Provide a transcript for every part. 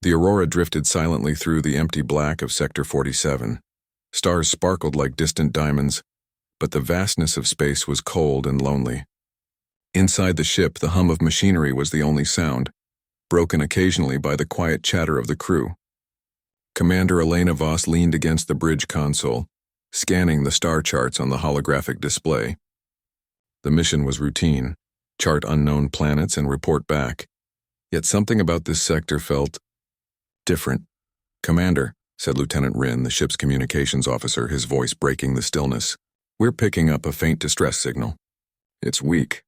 The Aurora drifted silently through the empty black of Sector 47. Stars sparkled like distant diamonds, but the vastness of space was cold and lonely. Inside the ship, the hum of machinery was the only sound, broken occasionally by the quiet chatter of the crew. Commander Elena Voss leaned against the bridge console, scanning the star charts on the holographic display. The mission was routine: chart unknown planets and report back. Yet something about this sector felt different. "Commander," said Lieutenant Rin, the ship's communications officer, his voice breaking the stillness, "we're picking up a faint distress signal. It's weak,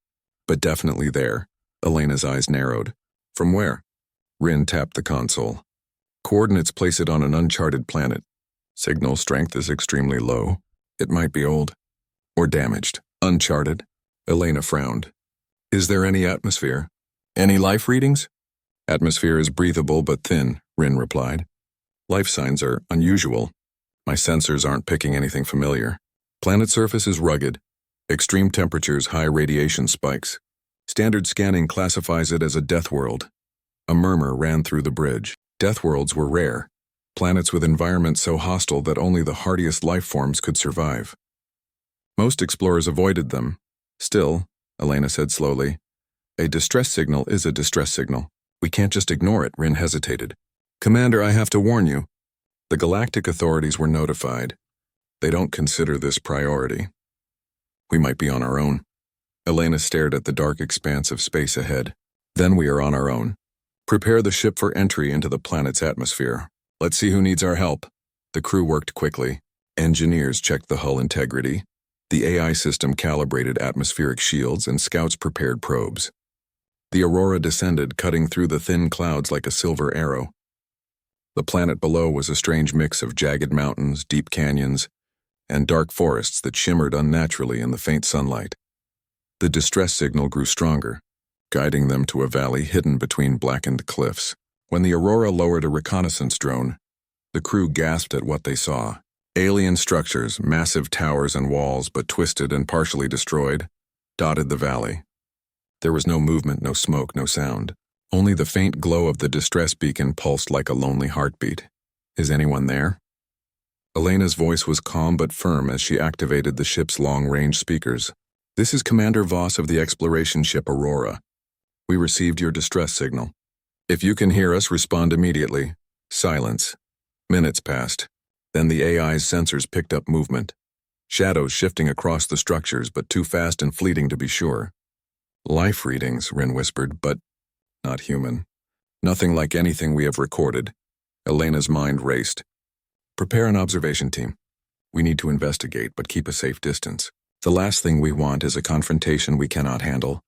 but definitely there." Elena's eyes narrowed. "From where?" Rin tapped the console. "Coordinates place it on an uncharted planet. Signal strength is extremely low. It might be old. Or damaged. Uncharted." Elena frowned. "Is there any atmosphere? Any life readings?" "Atmosphere is breathable but thin," Rin replied. "Life signs are unusual. My sensors aren't picking anything familiar. Planet surface is rugged. Extreme temperatures, high radiation spikes. Standard scanning classifies it as a death world." A murmur ran through the bridge. Death worlds were rare. Planets with environments so hostile that only the hardiest life forms could survive. Most explorers avoided them. "Still," Elena said slowly, "a distress signal is a distress signal. We can't just ignore it." Rin hesitated. "Commander, I have to warn you. The galactic authorities were notified. They don't consider this priority. We might be on our own." Elena stared at the dark expanse of space ahead. "Then we are on our own. Prepare the ship for entry into the planet's atmosphere. Let's see who needs our help." The crew worked quickly. Engineers checked the hull integrity. The AI system calibrated atmospheric shields, and scouts prepared probes. The Aurora descended, cutting through the thin clouds like a silver arrow. The planet below was a strange mix of jagged mountains, deep canyons, and dark forests that shimmered unnaturally in the faint sunlight. The distress signal grew stronger, guiding them to a valley hidden between blackened cliffs. When the Aurora lowered a reconnaissance drone, the crew gasped at what they saw. Alien structures, massive towers and walls, but twisted and partially destroyed, dotted the valley. There was no movement, no smoke, no sound. Only the faint glow of the distress beacon pulsed like a lonely heartbeat. "Is anyone there?" Elena's voice was calm but firm as she activated the ship's long-range speakers. "This is Commander Voss of the exploration ship Aurora. We received your distress signal. If you can hear us, respond immediately." Silence. Minutes passed. Then the AI's sensors picked up movement. Shadows shifting across the structures, but too fast and fleeting to be sure. "Life readings," Rin whispered, "but not human. Nothing like anything we have recorded." Elena's mind raced. "Prepare an observation team. We need to investigate, but keep a safe distance. The last thing we want is a confrontation we cannot handle."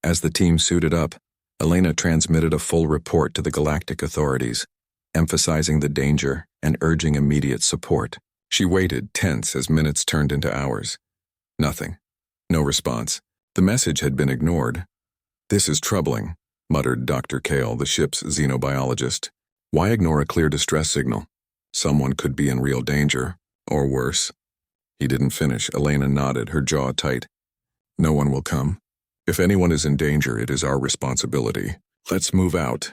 As the team suited up, Elena transmitted a full report to the galactic authorities, emphasizing the danger and urging immediate support. She waited, tense, as minutes turned into hours. Nothing. No response. The message had been ignored. "This is troubling," muttered Dr. Kale, the ship's xenobiologist. "Why ignore a clear distress signal? Someone could be in real danger, or worse." He didn't finish. Elena nodded, her jaw tight. "No one will come. If anyone is in danger, it is our responsibility. Let's move out."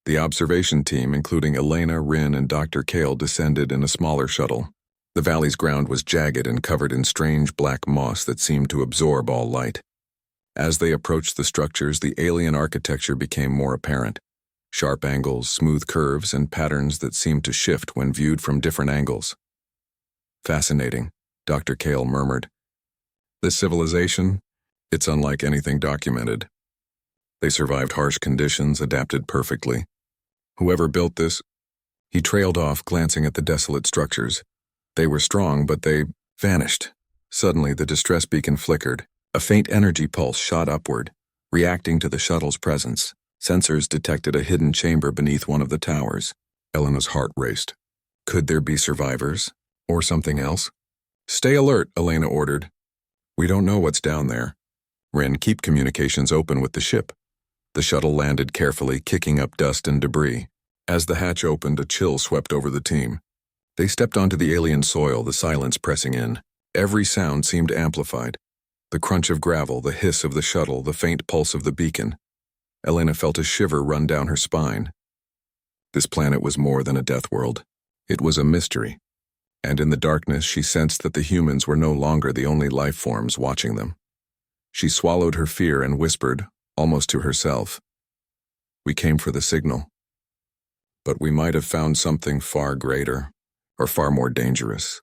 The observation team, including Elena, Rin, and Dr. Kale, descended in a smaller shuttle. The valley's ground was jagged and covered in strange black moss that seemed to absorb all light. As they approached the structures, the alien architecture became more apparent. Sharp angles, smooth curves, and patterns that seemed to shift when viewed from different angles. "Fascinating," Dr. Kale murmured. "This civilization, it's unlike anything documented. They survived harsh conditions, adapted perfectly. Whoever built this..." He trailed off, glancing at the desolate structures. They were strong, but they vanished. Suddenly, the distress beacon flickered. A faint energy pulse shot upward, reacting to the shuttle's presence. Sensors detected a hidden chamber beneath one of the towers. Elena's heart raced. Could there be survivors? Or something else? "Stay alert," Elena ordered. "We don't know what's down there." "Rin, keep communications open with the ship." The shuttle landed carefully, kicking up dust and debris. As the hatch opened, a chill swept over the team. They stepped onto the alien soil, the silence pressing in. Every sound seemed amplified. The crunch of gravel, the hiss of the shuttle, the faint pulse of the beacon. Elena felt a shiver run down her spine. This planet was more than a death world. It was a mystery. And in the darkness, she sensed that the humans were no longer the only life forms watching them. She swallowed her fear and whispered, almost to herself, "We came for the signal. But we might have found something far greater, or far more dangerous."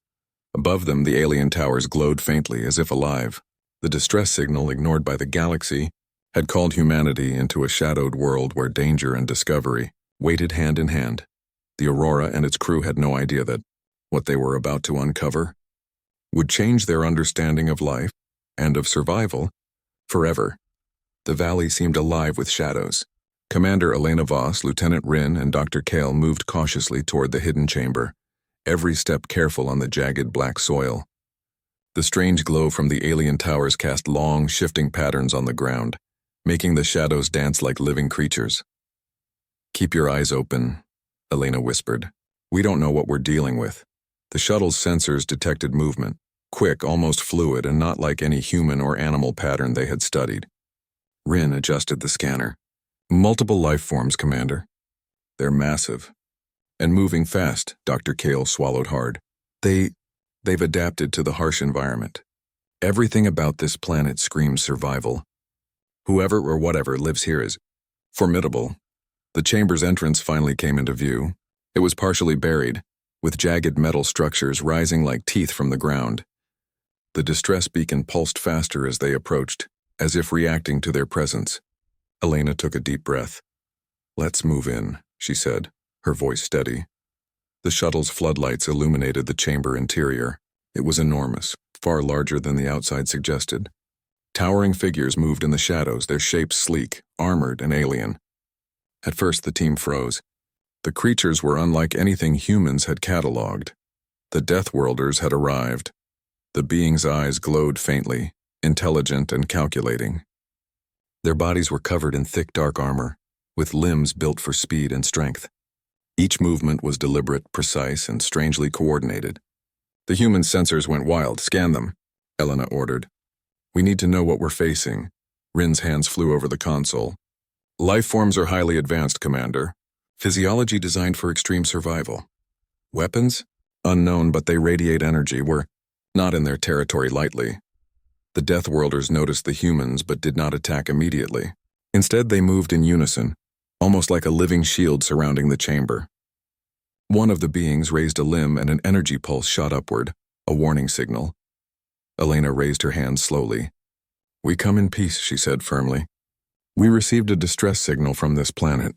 Above them, the alien towers glowed faintly, as if alive. The distress signal, ignored by the galaxy, had called humanity into a shadowed world where danger and discovery waited hand in hand. The Aurora and its crew had no idea that what they were about to uncover would change their understanding of life and of survival forever. The valley seemed alive with shadows. Commander Elena Voss, Lieutenant Rin, and Dr. Kale moved cautiously toward the hidden chamber, every step careful on the jagged black soil. The strange glow from the alien towers cast long, shifting patterns on the ground, making the shadows dance like living creatures. "Keep your eyes open," Elena whispered. "We don't know what we're dealing with." The shuttle's sensors detected movement, quick, almost fluid, and not like any human or animal pattern they had studied. Rin adjusted the scanner. "Multiple life forms, Commander. They're massive. And moving fast," Dr. Kale swallowed hard. They've adapted to the harsh environment. Everything about this planet screams survival. Whoever or whatever lives here is formidable." The chamber's entrance finally came into view. It was partially buried, with jagged metal structures rising like teeth from the ground. The distress beacon pulsed faster as they approached, as if reacting to their presence. Elena took a deep breath. "Let's move in," she said, her voice steady. The shuttle's floodlights illuminated the chamber interior. It was enormous, far larger than the outside suggested. Towering figures moved in the shadows, their shapes sleek, armored, and alien. At first, the team froze. The creatures were unlike anything humans had catalogued. The Deathworlders had arrived. The beings' eyes glowed faintly, intelligent and calculating. Their bodies were covered in thick dark armor, with limbs built for speed and strength. Each movement was deliberate, precise, and strangely coordinated. "The human sensors went wild. Scan them," Elena ordered. "We need to know what we're facing." Rin's hands flew over the console. "Life forms are highly advanced, Commander. Physiology designed for extreme survival. Weapons? Unknown, but they radiate energy. We're not in their territory lightly." The Deathworlders noticed the humans but did not attack immediately. Instead, they moved in unison, almost like a living shield surrounding the chamber. One of the beings raised a limb and an energy pulse shot upward, a warning signal. Elena raised her hand slowly. "We come in peace," she said firmly. "We received a distress signal from this planet.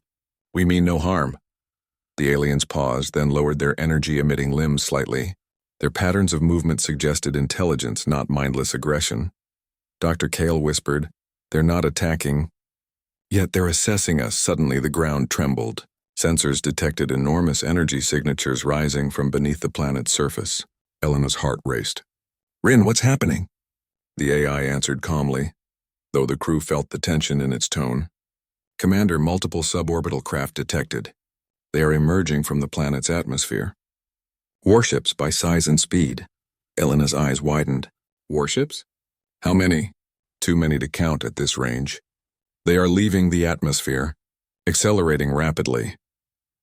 We mean no harm." The aliens paused, then lowered their energy-emitting limbs slightly. Their patterns of movement suggested intelligence, not mindless aggression. Dr. Kale whispered, "They're not attacking. Yet they're assessing us." Suddenly the ground trembled. Sensors detected enormous energy signatures rising from beneath the planet's surface. Elena's heart raced. "Rin, what's happening?" The AI answered calmly, though the crew felt the tension in its tone. "Commander, multiple suborbital craft detected. They are emerging from the planet's atmosphere. Warships by size and speed." Elena's eyes widened. "Warships? How many?" "Too many to count at this range. They are leaving the atmosphere, accelerating rapidly."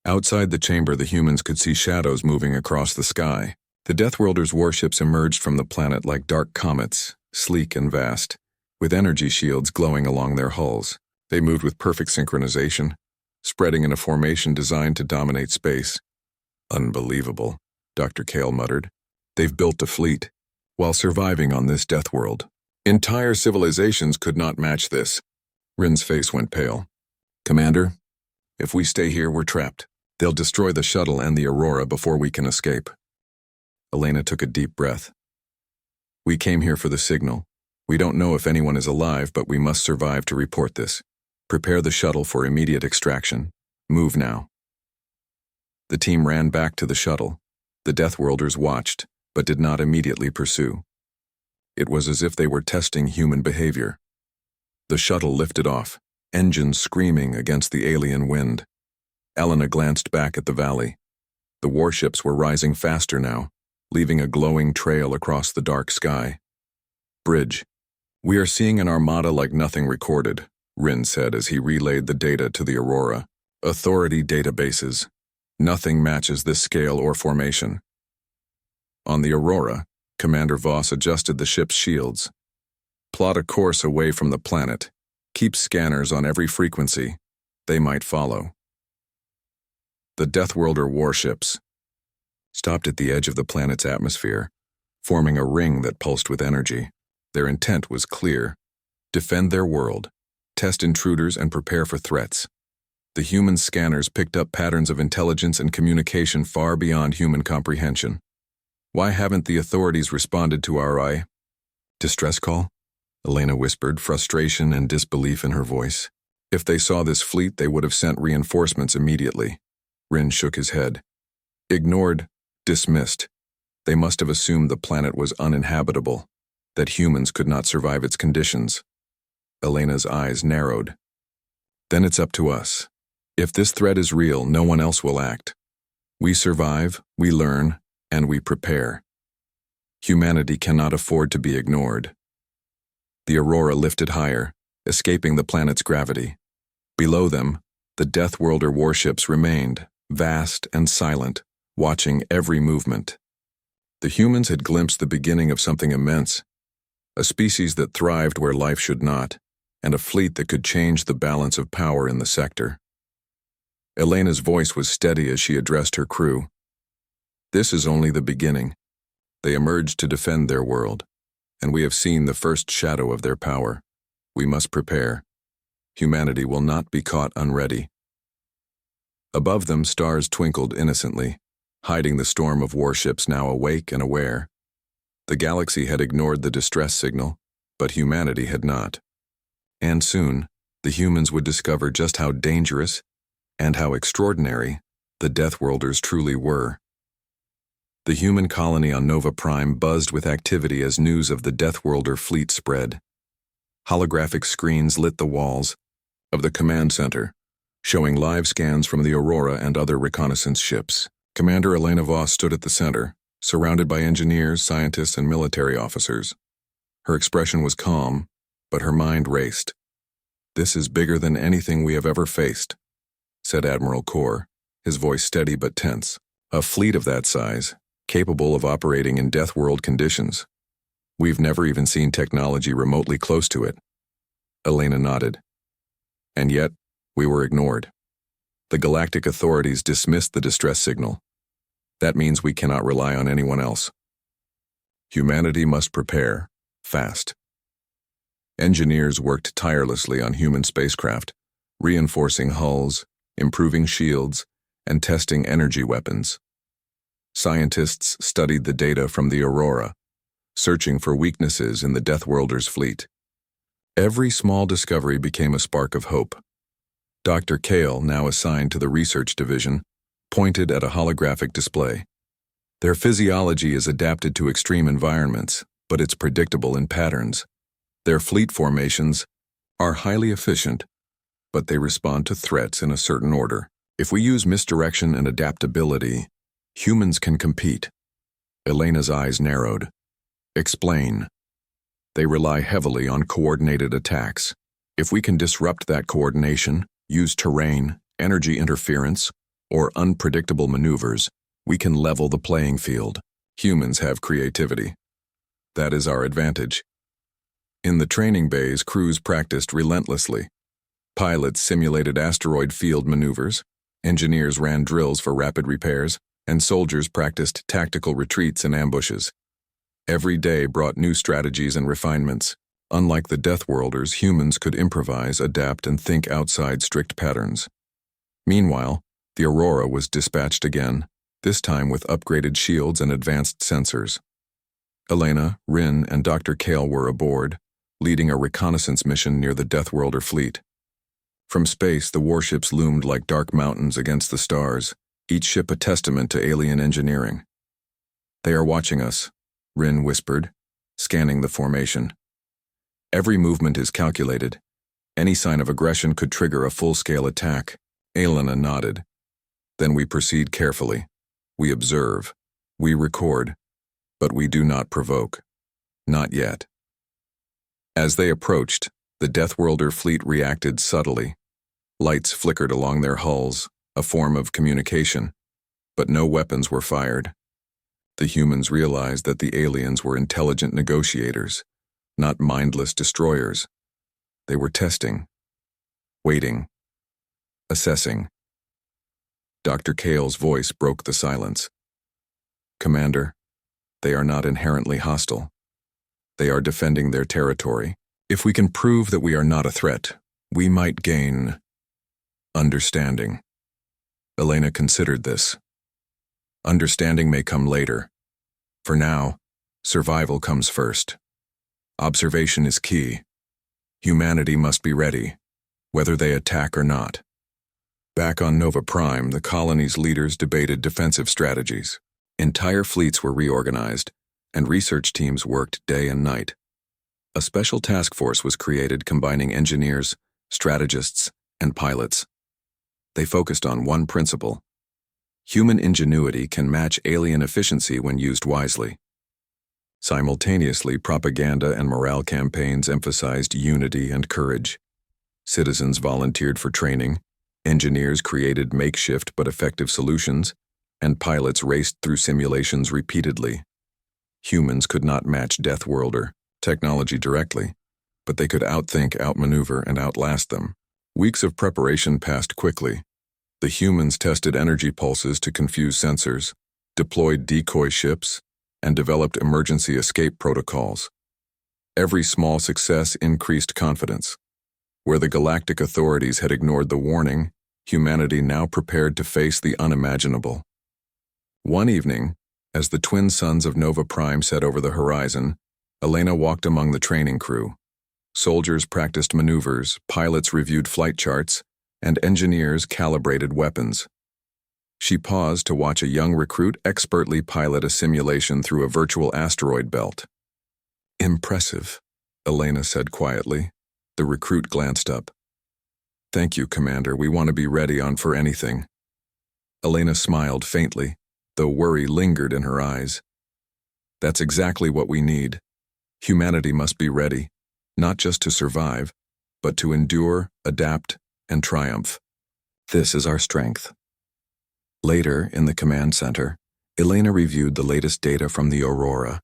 Outside the chamber, the humans could see shadows moving across the sky. The Deathworlders' warships emerged from the planet like dark comets, sleek and vast, with energy shields glowing along their hulls. They moved with perfect synchronization, spreading in a formation designed to dominate space. "Unbelievable," Dr. Kale muttered. "They've built a fleet, while surviving on this death world. Entire civilizations could not match this." Rin's face went pale. "Commander, if we stay here, we're trapped. They'll destroy the shuttle and the Aurora before we can escape." Elena took a deep breath. "We came here for the signal. We don't know if anyone is alive, but we must survive to report this. Prepare the shuttle for immediate extraction. Move now." The team ran back to the shuttle. The Deathworlders watched, but did not immediately pursue. It was as if they were testing human behavior. The shuttle lifted off, engines screaming against the alien wind. Elena glanced back at the valley. The warships were rising faster now, leaving a glowing trail across the dark sky. "Bridge. We are seeing an armada like nothing recorded," Rin said as he relayed the data to the Aurora. "Authority databases, Nothing matches this scale or formation. On the Aurora, Commander Voss adjusted the ship's shields. Plot a course away from the planet. Keep scanners on every frequency. They might follow. The Deathworlder Warships stopped at the edge of the planet's atmosphere, forming a ring that pulsed with energy. Their intent was clear: defend their world, test intruders, and prepare for threats. The human scanners picked up patterns of intelligence and communication far beyond human comprehension. Why haven't the authorities responded to our distress call? Elena whispered, frustration and disbelief in her voice. If they saw this fleet, they would have sent reinforcements immediately. Rin shook his head. Ignored, dismissed. They must have assumed the planet was uninhabitable, that humans could not survive its conditions. Elena's eyes narrowed. Then it's up to us. If this threat is real, no one else will act. We survive, we learn, and we prepare. Humanity cannot afford to be ignored. The Aurora lifted higher, escaping the planet's gravity. Below them, the Deathworlder warships remained, vast and silent, watching every movement. The humans had glimpsed the beginning of something immense, a species that thrived where life should not, and a fleet that could change the balance of power in the sector. Elena's voice was steady as she addressed her crew. This is only the beginning. They emerged to defend their world, and we have seen the first shadow of their power. We must prepare. Humanity will not be caught unready. Above them, stars twinkled innocently, hiding the storm of warships now awake and aware. The galaxy had ignored the distress signal, but humanity had not. And soon, the humans would discover just how dangerous and how extraordinary the Deathworlders truly were. The human colony on Nova Prime buzzed with activity as news of the Deathworlder fleet spread. Holographic screens lit the walls of the command center, showing live scans from the Aurora and other reconnaissance ships. Commander Elena Voss stood at the center, surrounded by engineers, scientists, and military officers. Her expression was calm, but her mind raced. "This is bigger than anything we have ever faced," said Admiral Kor, his voice steady but tense. "A fleet of that size, capable of operating in Deathworld conditions. We've never even seen technology remotely close to it." Elena nodded. "And yet, we were ignored. The galactic authorities dismissed the distress signal. That means we cannot rely on anyone else. Humanity must prepare, fast." Engineers worked tirelessly on human spacecraft, reinforcing hulls, improving shields, and testing energy weapons. Scientists studied the data from the Aurora, searching for weaknesses in the Deathworlders' fleet. Every small discovery became a spark of hope. Dr. Kale, now assigned to the research division, pointed at a holographic display. Their physiology is adapted to extreme environments, but it's predictable in patterns. Their fleet formations are highly efficient, but they respond to threats in a certain order. If we use misdirection and adaptability, humans can compete. Elena's eyes narrowed. "Explain." "They rely heavily on coordinated attacks. If we can disrupt that coordination, use terrain, energy interference, or unpredictable maneuvers, we can level the playing field. Humans have creativity. That is our advantage." In the training bays, crews practiced relentlessly. Pilots simulated asteroid field maneuvers, engineers ran drills for rapid repairs, and soldiers practiced tactical retreats and ambushes. Every day brought new strategies and refinements. Unlike the Deathworlders, humans could improvise, adapt, and think outside strict patterns. Meanwhile, the Aurora was dispatched again, this time with upgraded shields and advanced sensors. Elena, Rin, and Dr. Kale were aboard, leading a reconnaissance mission near the Deathworlder fleet. From space, the warships loomed like dark mountains against the stars, each ship a testament to alien engineering. "They are watching us," Rin whispered, scanning the formation. "Every movement is calculated. Any sign of aggression could trigger a full-scale attack." Elena nodded. "Then we proceed carefully. We observe. We record. But we do not provoke. Not yet." As they approached, the Deathworlder fleet reacted subtly. Lights flickered along their hulls, a form of communication, but no weapons were fired. The humans realized that the aliens were intelligent negotiators, not mindless destroyers. They were testing, waiting, assessing. Dr. Kale's voice broke the silence. Commander, they are not inherently hostile. They are defending their territory. If we can prove that we are not a threat, we might gain understanding. Elena considered this. Understanding may come later. For now, survival comes first. Observation is key. Humanity must be ready, whether they attack or not. Back on Nova Prime, the colony's leaders debated defensive strategies. Entire fleets were reorganized, and research teams worked day and night. A special task force was created combining engineers, strategists, and pilots. They focused on one principle: human ingenuity can match alien efficiency when used wisely. Simultaneously, propaganda and morale campaigns emphasized unity and courage. Citizens volunteered for training, engineers created makeshift but effective solutions, and pilots raced through simulations repeatedly. Humans could not match Deathworlder technology directly, but they could outthink, outmaneuver, and outlast them. Weeks of preparation passed quickly. The humans tested energy pulses to confuse sensors, deployed decoy ships, and developed emergency escape protocols. Every small success increased confidence. Where the galactic authorities had ignored the warning, humanity now prepared to face the unimaginable. One evening, as the twin suns of Nova Prime set over the horizon, Elena walked among the training crew. Soldiers practiced maneuvers, pilots reviewed flight charts, and engineers calibrated weapons. She paused to watch a young recruit expertly pilot a simulation through a virtual asteroid belt. "Impressive," Elena said quietly. The recruit glanced up. "Thank you, Commander. We want to be ready for anything." Elena smiled faintly, though worry lingered in her eyes. "That's exactly what we need. Humanity must be ready, not just to survive, but to endure, adapt, and triumph. This is our strength." Later, in the command center, Elena reviewed the latest data from the Aurora.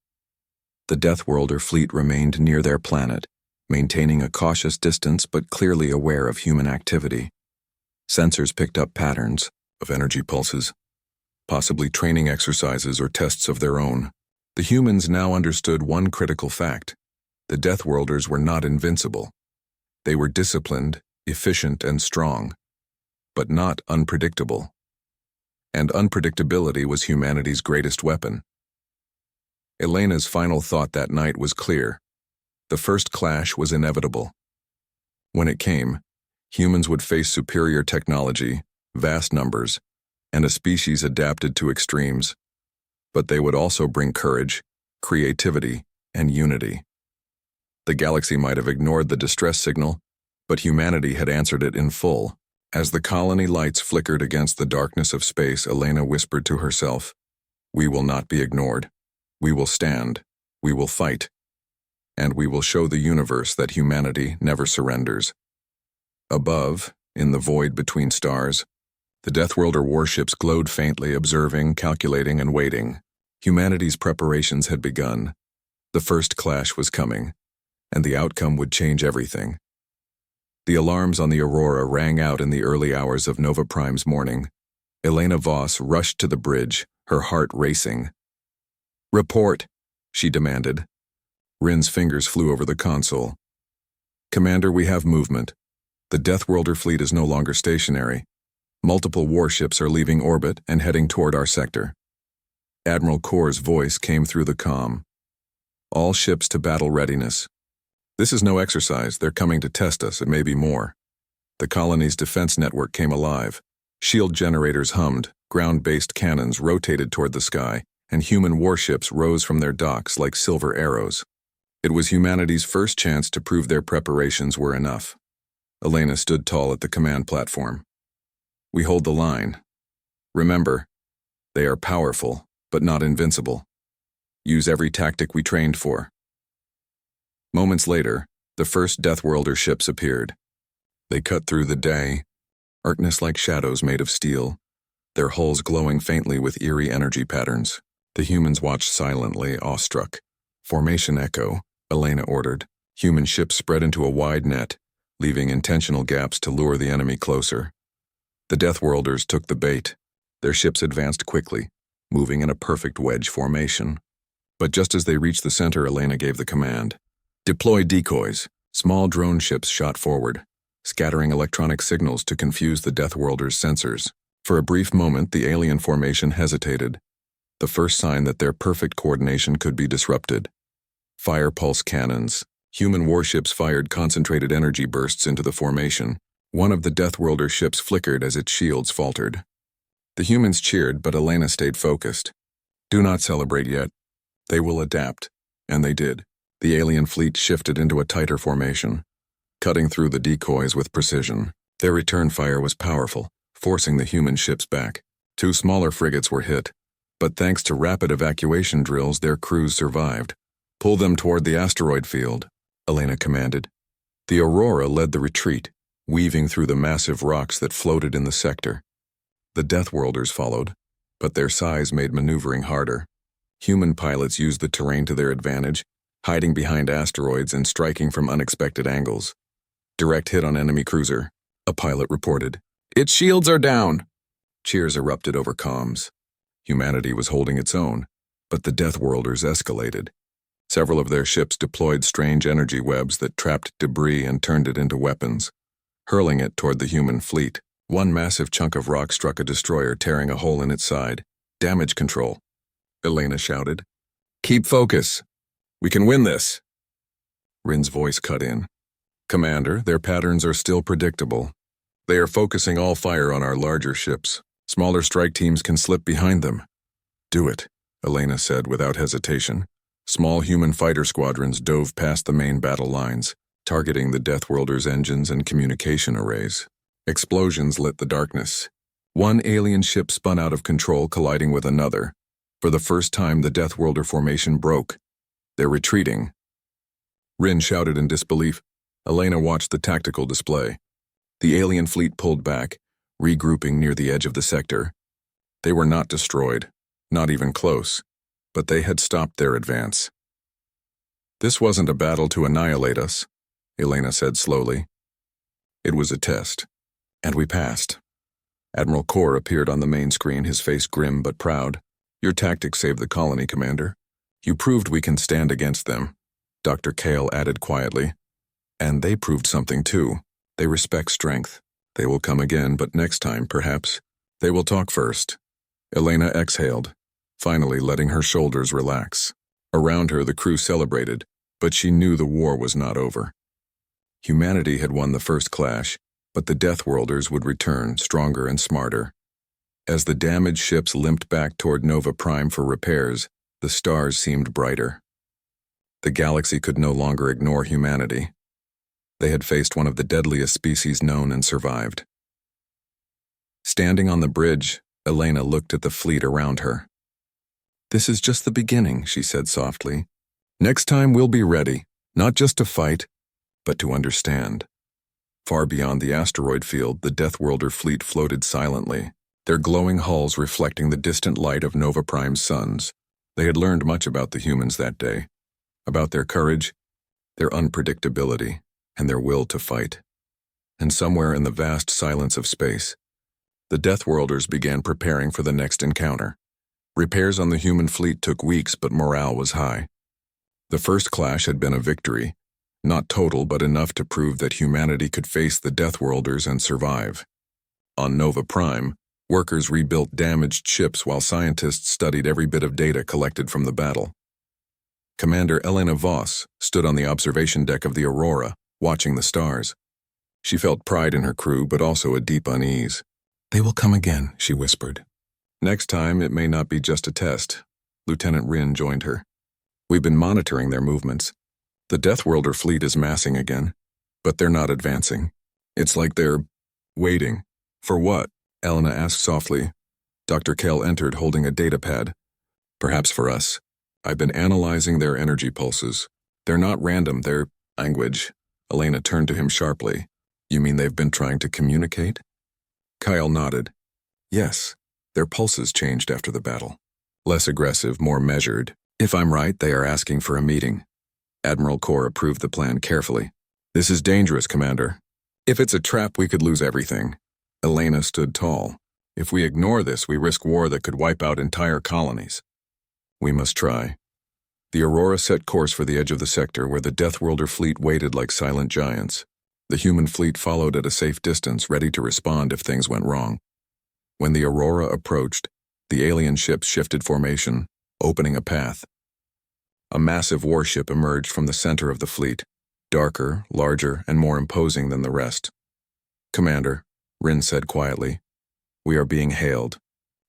The Deathworlder fleet remained near their planet, maintaining a cautious distance but clearly aware of human activity. Sensors picked up patterns of energy pulses, possibly training exercises or tests of their own. The humans now understood one critical fact: the Deathworlders were not invincible. They were disciplined, efficient, and strong, but not unpredictable. And unpredictability was humanity's greatest weapon. Elena's final thought that night was clear. The first clash was inevitable. When it came, humans would face superior technology, vast numbers, and a species adapted to extremes. But they would also bring courage, creativity, and unity. The galaxy might have ignored the distress signal, but humanity had answered it in full. As the colony lights flickered against the darkness of space, Elena whispered to herself, "We will not be ignored. We will stand. We will fight. And we will show the universe that humanity never surrenders." Above, in the void between stars, the Deathworlder warships glowed faintly, observing, calculating, and waiting. Humanity's preparations had begun. The first clash was coming, and the outcome would change everything. The alarms on the Aurora rang out in the early hours of Nova Prime's morning. Elena Voss rushed to the bridge, her heart racing. "Report," she demanded. Rin's fingers flew over the console. "Commander, we have movement. The Deathworlder fleet is no longer stationary. Multiple warships are leaving orbit and heading toward our sector." Admiral Kor's voice came through the comm. "All ships to battle readiness. This is no exercise. They're coming to test us. It may be more." The colony's defense network came alive. Shield generators hummed, ground-based cannons rotated toward the sky, and human warships rose from their docks like silver arrows. It was humanity's first chance to prove their preparations were enough. Elena stood tall at the command platform. "We hold the line. Remember, they are powerful, but not invincible. Use every tactic we trained for." Moments later, the first Deathworlder ships appeared. They cut through the day, darkness like shadows made of steel, their hulls glowing faintly with eerie energy patterns. The humans watched silently, awestruck. "Formation echo," Elena ordered. Human ships spread into a wide net, leaving intentional gaps to lure the enemy closer. The Deathworlders took the bait. Their ships advanced quickly, moving in a perfect wedge formation. But just as they reached the center, Elena gave the command. "Deploy decoys." Small drone ships shot forward, scattering electronic signals to confuse the Deathworlders' sensors. For a brief moment, the alien formation hesitated, the first sign that their perfect coordination could be disrupted. Fire pulse cannons. Human warships fired concentrated energy bursts into the formation. One of the Deathworlder ships flickered as its shields faltered. The humans cheered, but Elena stayed focused. "Do not celebrate yet. They will adapt." And they did. The alien fleet shifted into a tighter formation, cutting through the decoys with precision. Their return fire was powerful, forcing the human ships back. 2 smaller frigates were hit, but thanks to rapid evacuation drills, their crews survived. "Pull them toward the asteroid field," Elena commanded. The Aurora led the retreat, weaving through the massive rocks that floated in the sector. The Deathworlders followed, but their size made maneuvering harder. Human pilots used the terrain to their advantage, hiding behind asteroids and striking from unexpected angles. "Direct hit on enemy cruiser," a pilot reported. "Its shields are down." Cheers erupted over comms. Humanity was holding its own, but the Deathworlders escalated. Several of their ships deployed strange energy webs that trapped debris and turned it into weapons, hurling it toward the human fleet. One massive chunk of rock struck a destroyer, tearing a hole in its side. "Damage control," Elena shouted. "Keep focus. We can win this." Rin's voice cut in. "Commander, their patterns are still predictable. They are focusing all fire on our larger ships. Smaller strike teams can slip behind them." "Do it," Elena said without hesitation. Small human fighter squadrons dove past the main battle lines, targeting the Deathworlders' engines and communication arrays. Explosions lit the darkness. One alien ship spun out of control, colliding with another. For the first time, the Deathworlder formation broke. "They're retreating." Rin shouted in disbelief. Elena watched the tactical display. The alien fleet pulled back, regrouping near the edge of the sector. They were not destroyed, not even close, but they had stopped their advance. "This wasn't a battle to annihilate us," Elena said slowly. "It was a test, and we passed." Admiral Kor appeared on the main screen, his face grim but proud. "Your tactics saved the colony, Commander. You proved we can stand against them," Dr. Kale added quietly. "And they proved something too. They respect strength. They will come again, but next time, perhaps, they will talk first." Elena exhaled, finally letting her shoulders relax. Around her, the crew celebrated, but she knew the war was not over. Humanity had won the first clash, but the Deathworlders would return stronger and smarter. As the damaged ships limped back toward Nova Prime for repairs, the stars seemed brighter. The galaxy could no longer ignore humanity. They had faced one of the deadliest species known and survived. Standing on the bridge, Elena looked at the fleet around her. "This is just the beginning," she said softly. "Next time we'll be ready, not just to fight, but to understand." Far beyond the asteroid field, the Deathworlder fleet floated silently, their glowing hulls reflecting the distant light of Nova Prime's suns. They had learned much about the humans that day, about their courage, their unpredictability, and their will to fight. And somewhere in the vast silence of space, the Deathworlders began preparing for the next encounter. Repairs on the human fleet took weeks, but morale was high. The first clash had been a victory, not total but enough to prove that humanity could face the Deathworlders and survive. On Nova Prime, workers rebuilt damaged ships while scientists studied every bit of data collected from the battle. Commander Elena Voss stood on the observation deck of the Aurora, watching the stars. She felt pride in her crew, but also a deep unease. "They will come again," she whispered. "Next time, it may not be just a test." Lieutenant Rin joined her. "We've been monitoring their movements. The Deathworlder fleet is massing again, but they're not advancing. It's like they're waiting." "For what?" Elena asked softly. Dr. Kale entered holding a datapad. "Perhaps for us. I've been analyzing their energy pulses. They're not random, they're language." Elena turned to him sharply. "You mean they've been trying to communicate?" Kyle nodded. "Yes, Their pulses changed after the battle. Less aggressive, more measured. If I'm right, they are asking for a meeting. Admiral Kor approved the plan carefully. This is dangerous, Commander. If it's a trap, we could lose everything. Elena stood tall. If we ignore this, we risk war that could wipe out entire colonies. We must try. The Aurora set course for the edge of the sector where the Deathworlder fleet waited like silent giants. The human fleet followed at a safe distance, ready to respond if things went wrong. When the Aurora approached, the alien ships shifted formation, opening a path. A massive warship emerged from the center of the fleet, darker, larger, and more imposing than the rest. Commander, Rin said quietly, we are being hailed.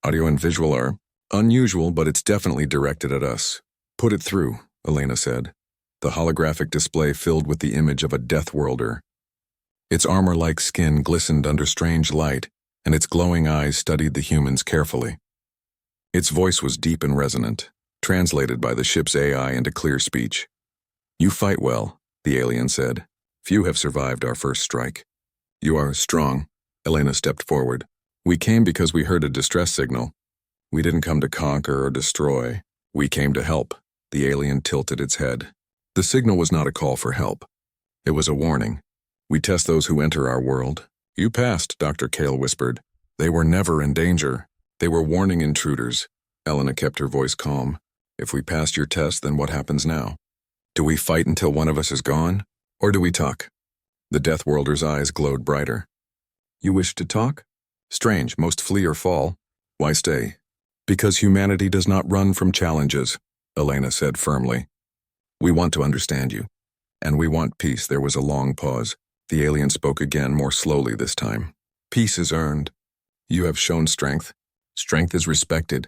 Audio and visual are unusual, but it's definitely directed at us. Put it through, Elena said. The holographic display filled with the image of a Deathworlder. Its armor-like skin glistened under strange light, and its glowing eyes studied the humans carefully. Its voice was deep and resonant, translated by the ship's AI into clear speech. You fight well, the alien said. Few have survived our first strike. You are strong, Elena stepped forward. We came because we heard a distress signal. We didn't come to conquer or destroy. We came to help. The alien tilted its head. The signal was not a call for help. It was a warning. We test those who enter our world. You passed, Dr. Kale whispered. They were never in danger. They were warning intruders. Elena kept her voice calm. If we passed your test, then what happens now? Do we fight until one of us is gone? Or do we talk? The Deathworlder's eyes glowed brighter. You wish to talk? Strange, most flee or fall. Why stay? Because humanity does not run from challenges, Elena said firmly. We want to understand you. And we want peace. There was a long pause. The alien spoke again, more slowly this time. Peace is earned. You have shown strength. Strength is respected.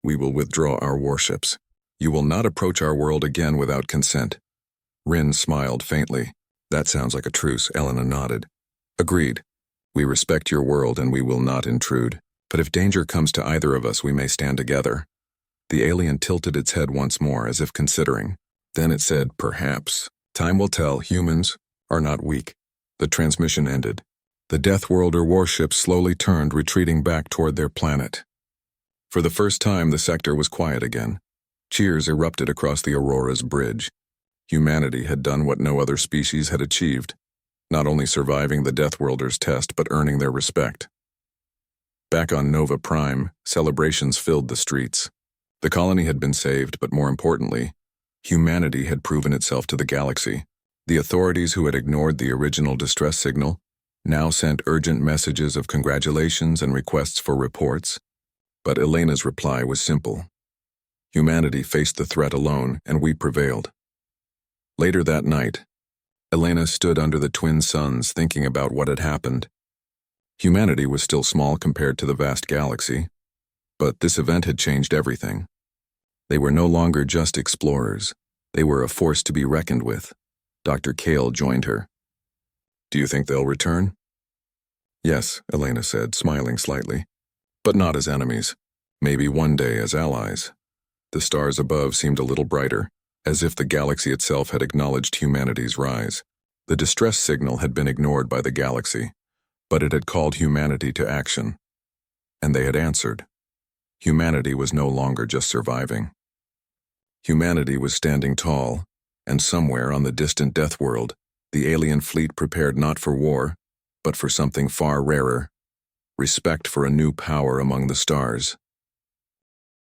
We will withdraw our warships. You will not approach our world again without consent. Rin smiled faintly. That sounds like a truce, Elena nodded. Agreed. We respect your world and we will not intrude. But if danger comes to either of us, we may stand together. The alien tilted its head once more, as if considering. Then it said, perhaps. Time will tell. Humans are not weak. The transmission ended. The Deathworlder Warships slowly turned, retreating back toward their planet. For the first time, the sector was quiet again. Cheers erupted across the Aurora's bridge. Humanity had done what no other species had achieved, not only surviving the Deathworlder's test, but earning their respect. Back on Nova Prime, celebrations filled the streets. The colony had been saved, but more importantly, humanity had proven itself to the galaxy. The authorities who had ignored the original distress signal now sent urgent messages of congratulations and requests for reports. But Elena's reply was simple. Humanity faced the threat alone, and we prevailed. Later that night, Elena stood under the twin suns thinking about what had happened. Humanity was still small compared to the vast galaxy, but this event had changed everything. They were no longer just explorers. They were a force to be reckoned with. Dr. Kale joined her. Do you think they'll return? Yes, Elena said, smiling slightly. But not as enemies. Maybe one day as allies. The stars above seemed a little brighter, as if the galaxy itself had acknowledged humanity's rise. The distress signal had been ignored by the galaxy, but it had called humanity to action. And they had answered. Humanity was no longer just surviving. Humanity was standing tall, and somewhere on the distant Deathworld, the alien fleet prepared not for war, but for something far rarer. Respect for a new power among the stars.